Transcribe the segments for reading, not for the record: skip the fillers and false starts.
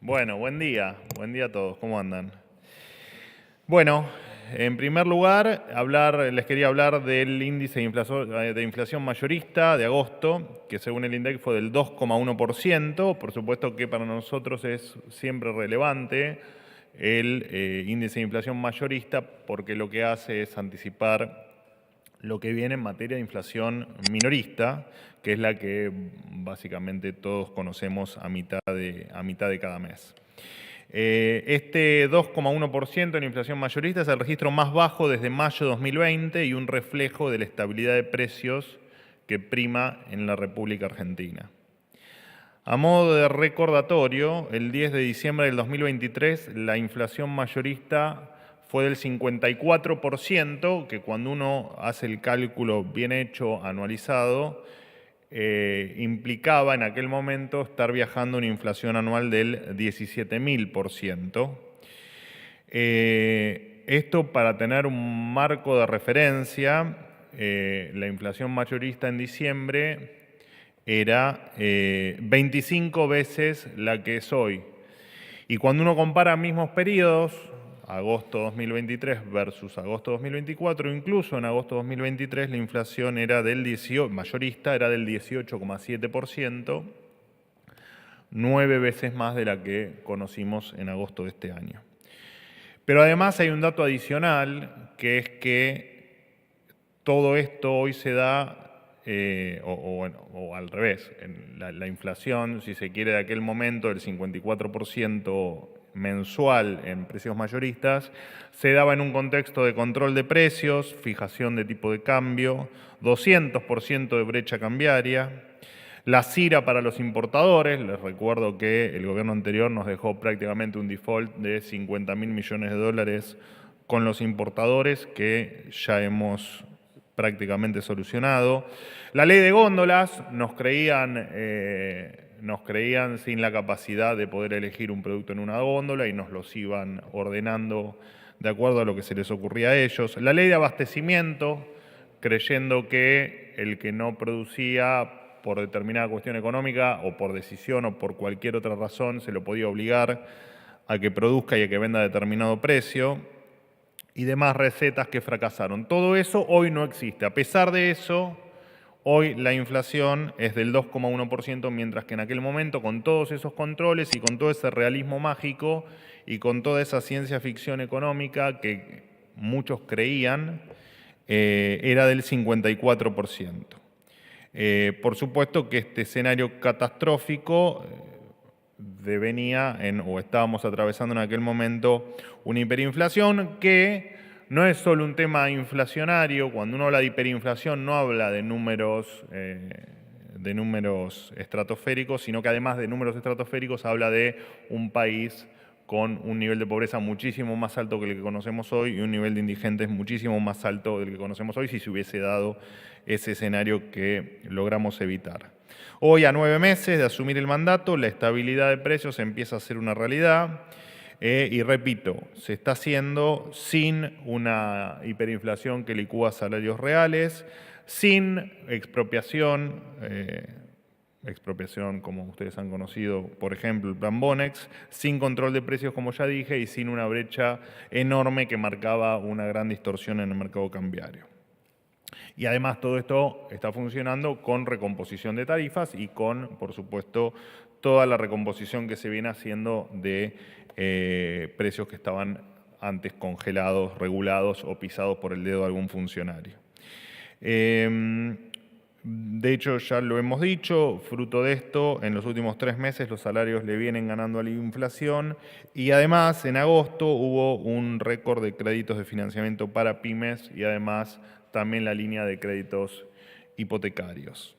Bueno, buen día a todos, ¿cómo andan? Bueno, en primer lugar, les quería hablar del índice de inflación mayorista de agosto, que según el INDEC fue del 2,1%. Por supuesto que para nosotros es siempre relevante el índice de inflación mayorista porque lo que hace es anticipar lo que viene en materia de inflación minorista, que es la que básicamente todos conocemos a mitad de cada mes. Este 2,1% en inflación mayorista es el registro más bajo desde mayo de 2020 y un reflejo de la estabilidad de precios que prima en la República Argentina. A modo de recordatorio, el 10 de diciembre del 2023 la inflación mayorista fue del 54%, que cuando uno hace el cálculo bien hecho, anualizado, implicaba en aquel momento estar viajando una inflación anual del 17.000%. Esto para tener un marco de referencia, la inflación mayorista en diciembre era 25 veces la que es hoy. Y cuando uno compara mismos periodos, agosto 2023 versus agosto 2024, incluso en agosto 2023 la inflación mayorista era del 18,7%, 9 veces más de la que conocimos en agosto de este año. Pero además hay un dato adicional, que es que todo esto hoy se da, o al revés, la inflación, si se quiere, de aquel momento, del 54% mensual en precios mayoristas, se daba en un contexto de control de precios, fijación de tipo de cambio, 200% de brecha cambiaria, la CIRA para los importadores. Les recuerdo que el gobierno anterior nos dejó prácticamente un default de 50.000 millones de dólares con los importadores, que ya hemos prácticamente solucionado. La ley de góndolas, nos creían sin la capacidad de poder elegir un producto en una góndola y nos los iban ordenando de acuerdo a lo que se les ocurría a ellos. La ley de abastecimiento, creyendo que el que no producía por determinada cuestión económica o por decisión o por cualquier otra razón se lo podía obligar a que produzca y a que venda a determinado precio, y demás recetas que fracasaron. Todo eso hoy no existe. A pesar de eso, hoy la inflación es del 2,1%, mientras que en aquel momento, con todos esos controles y con todo ese realismo mágico y con toda esa ciencia ficción económica que muchos creían, era del 54%. Por supuesto que este escenario catastrófico devenía o estábamos atravesando en aquel momento una hiperinflación que no es solo un tema inflacionario. Cuando uno habla de hiperinflación no habla de números estratosféricos, sino que además de números estratosféricos habla de un país con un nivel de pobreza muchísimo más alto que el que conocemos hoy y un nivel de indigentes muchísimo más alto del que conocemos hoy, si se hubiese dado ese escenario que logramos evitar. Hoy, a 9 meses de asumir el mandato, la estabilidad de precios empieza a ser una realidad. Y repito, se está haciendo sin una hiperinflación que licúa salarios reales, sin expropiación como ustedes han conocido, por ejemplo, el plan Bonex, sin control de precios, como ya dije, y sin una brecha enorme que marcaba una gran distorsión en el mercado cambiario. Y además todo esto está funcionando con recomposición de tarifas y con, por supuesto, toda la recomposición que se viene haciendo de precios que estaban antes congelados, regulados o pisados por el dedo de algún funcionario. De hecho, ya lo hemos dicho, fruto de esto, en los últimos 3 meses los salarios le vienen ganando a la inflación y además en agosto hubo un récord de créditos de financiamiento para pymes y además también la línea de créditos hipotecarios.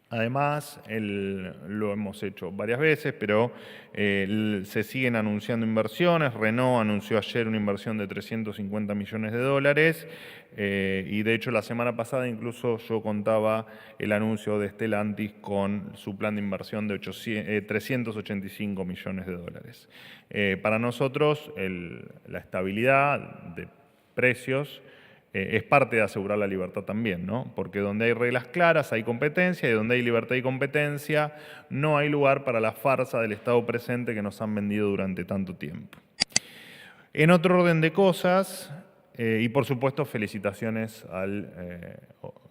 Además, lo hemos hecho varias veces, pero se siguen anunciando inversiones. Renault anunció ayer una inversión de 350 millones de dólares y de hecho la semana pasada incluso yo contaba el anuncio de Stellantis con su plan de inversión de 385 millones de dólares. Para nosotros la estabilidad de precios es parte de asegurar la libertad también, ¿no? Porque donde hay reglas claras hay competencia, y donde hay libertad y competencia no hay lugar para la farsa del Estado presente que nos han vendido durante tanto tiempo. En otro orden de cosas, y por supuesto felicitaciones al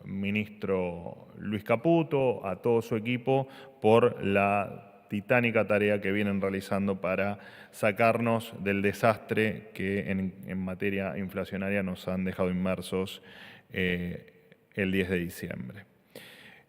ministro Luis Caputo, a todo su equipo por la titánica tarea que vienen realizando para sacarnos del desastre que en materia inflacionaria nos han dejado inmersos el 10 de diciembre.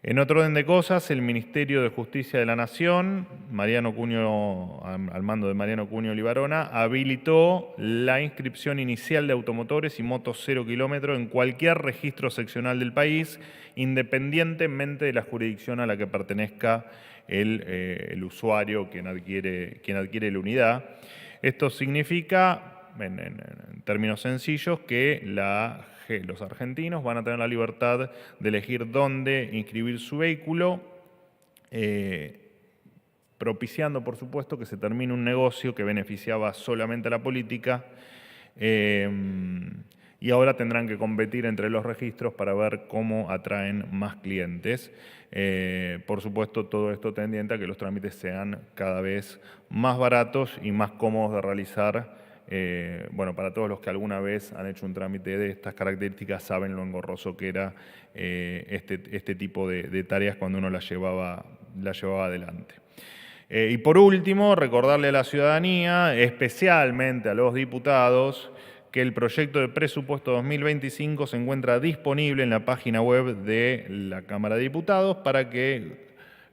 En otro orden de cosas, el Ministerio de Justicia de la Nación, al mando de Mariano Cunio Libarona, habilitó la inscripción inicial de automotores y motos 0 kilómetro en cualquier registro seccional del país, independientemente de la jurisdicción a la que pertenezca el usuario, quien adquiere la unidad. Esto significa, en términos sencillos, que los argentinos van a tener la libertad de elegir dónde inscribir su vehículo, propiciando, por supuesto, que se termine un negocio que beneficiaba solamente a la política, y ahora tendrán que competir entre los registros para ver cómo atraen más clientes. Por supuesto, todo esto tendiente a que los trámites sean cada vez más baratos y más cómodos de realizar. Bueno, para todos los que alguna vez han hecho un trámite de estas características saben lo engorroso que era este tipo de tareas cuando uno las llevaba adelante. Y por último, recordarle a la ciudadanía, especialmente a los diputados, que el proyecto de presupuesto 2025 se encuentra disponible en la página web de la Cámara de Diputados para que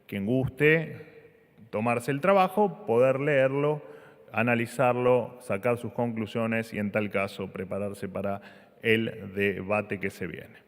quien guste tomarse el trabajo, poder leerlo, analizarlo, sacar sus conclusiones y en tal caso prepararse para el debate que se viene.